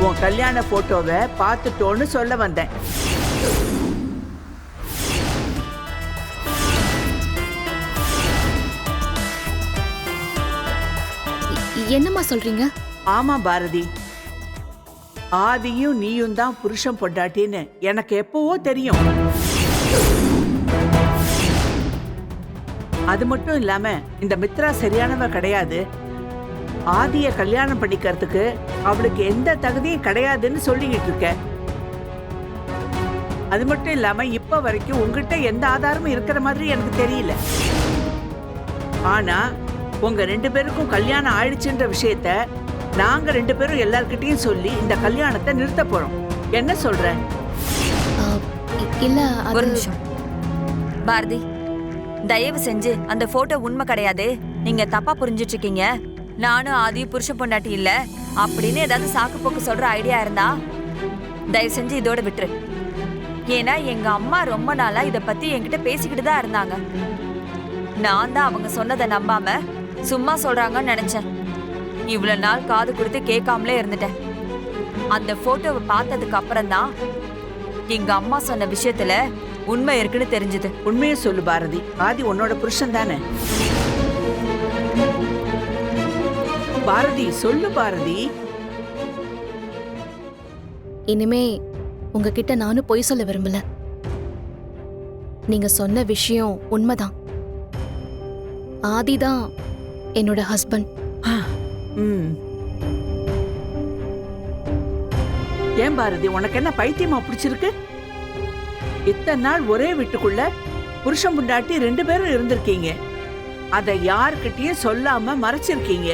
உன் கல்யாண போட்டோவை பார்த்துட்டோன்னு சொல்ல வந்தேன். என்னம்மா சொல்றீங்க? ஆமா பாரதி, ஆதியும் நீயும் தான் புருஷன் பொண்டாட்டின்னு எனக்கு எப்பவோ தெரியும். அது மட்டும் இல்லாம இந்த மித்ரா சரியானவ கிடையாது. ஆதிய கல்யாணம் பண்ணிக்கிறதுக்கு அவளுக்கு எந்த தகுதியும் கிடையாதுன்னு சொல்லிக்கிட்டு இருக்க. அது மட்டும் இல்லாம இப்ப வரைக்கும் உங்ககிட்ட எந்த ஆதாரமும் இருக்கிற மாதிரி எனக்கு தெரியல. ஆனா உங்க 2 பேருக்கும் கல்யாணம் ஆயிடுச்சுன்ற விஷயத்த நாங்க 2 பேரும் எல்லார்கிட்டயும் சொல்லி இந்த கல்யாணத்தை நிறுத்த போறோம். என்ன சொல்ற? இல்ல ஒரு நிமிஷம் பாரதி, தயவு செஞ்சு அந்த போட்டோ உண்மை கிடையாது, நீங்க தப்பா புரிஞ்சிட்டு இருக்கீங்க, நானும் ஆதி புருஷ பொண்டாட்டி இல்ல அப்படின்னு ஏதாவது சாக்கு போக்கு சொல்ற ஐடியா இருந்தா தயவு செஞ்சு இதோட விட்டுரு. ஏன்னா எங்க அம்மா ரொம்ப நாளா இத பத்தி என்கிட்ட பேசிக்கிட்டு தான் இருந்தாங்க. நான் தான் அவங்க சொன்னதை நம்பாம சும்மா சொல்றாங்கன்னு நினைச்சேன். இவ்வளவு நாள் காது கொடுத்து கேட்காமலே இருந்துட்டேன். அந்த போட்டோவை பார்த்ததுக்கு அப்புறம் தான் எங்க அம்மா சொன்ன விஷயத்துல உண்மை இருக்குன்னு தெரிஞ்சது. உண்மையை சொல்லு பாரதி, ஆதி உன்னோட புருஷன் தானே? பாரதி சொல்லு பாரதி. இனிமே உங்ககிட்ட நானும் பொய் சொல்ல விரும்பல. நீங்க சொன்ன விஷயம் உண்மைதான். ஆதிதான் என்னோட ஹஸ்பண்ட். ஏன் பாரதி, உனக்கு என்ன பைத்தியமா பிடிச்சிருக்கு? இத்தனை நாள் ஒரே வீட்டுக்குள்ள புருஷன் பொண்டாட்டி 2 பேரும் இருந்திருக்கீங்க. அதை யாருக்கிட்டயும் சொல்லாம மறைச்சிருக்கீங்க.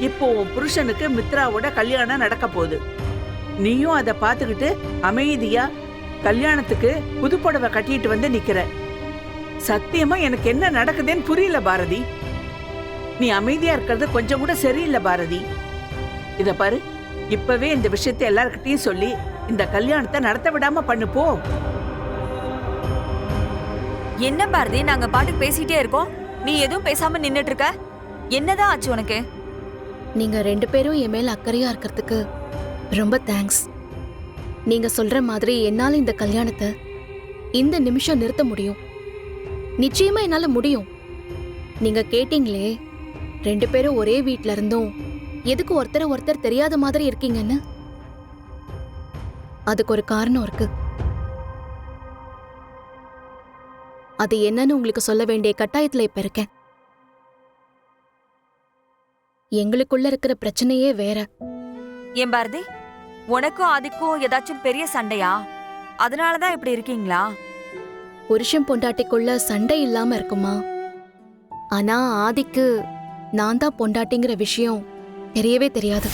இப்போ உன் புருஷனுக்கு மித்ராவோட கல்யாணம் நடக்க போகுது. நீயும் அதை பார்த்துக்கிட்டு அமைதியா கல்யாணத்துக்கு புதுப்புடவை கட்டிட்டு வந்து நிக்கிற. சத்தியமா எனக்கு என்ன நடக்குதுன்னு புரியல பாரதி. நீ அமைதியா இருக்கிறது கொஞ்சம் கூட சரியில்லை பாரதி. இத பாரு, இப்பவே இந்த விஷயத்தை எல்லார்கிட்டயும் சொல்லி இந்த கல்யாணத்தை நடத்த விடாம பண்ணு போ. என்ன பாரதி, நாங்க பாட்டுக்கு பேசிட்டே இருக்கோம், நீ எதுவும் பேசாம நின்னுட்டு இருக்க. என்னதான் ஆச்சு உனக்கு? நீங்க 2 பேரும் என் மேல அக்கறையா இருக்கிறதுக்கு ரொம்ப தேங்க்ஸ். நீங்க சொல்ற மாதிரி என்னால இந்த கல்யாணத்தை இந்த நிமிஷம் நிறுத்த முடியும். நிச்சயமா என்னால முடியும். நீங்க கேட்டீங்களே 2 பேரும் ஒரே வீட்ல இருந்தும் எதுக்கு ஒருத்தர் தெரியாத மாதிரி இருக்கீங்கன்னு. அதுக்கு ஒரு காரணம் இருக்கு. அது என்னன்னு உங்களுக்கு சொல்ல வேண்டிய கட்டாயத்துல இப்ப இருக்கேன். எங்களுக்குள்ள இருக்கிற பிரச்சனையே வேற. ஏன் பாரதி, உனக்கும் ஆதிக்கும் ஏதாச்சும் பெரிய சண்டையா? அதனாலதான் இப்படி இருக்கீங்களா? புருஷன் பொண்டாட்டிக்குள்ள சண்டை இல்லாம இருக்குமா? ஆனா ஆதிக்கு நான் தான் பொண்டாட்டிங்கிற விஷயம் தெரியவே தெரியாது.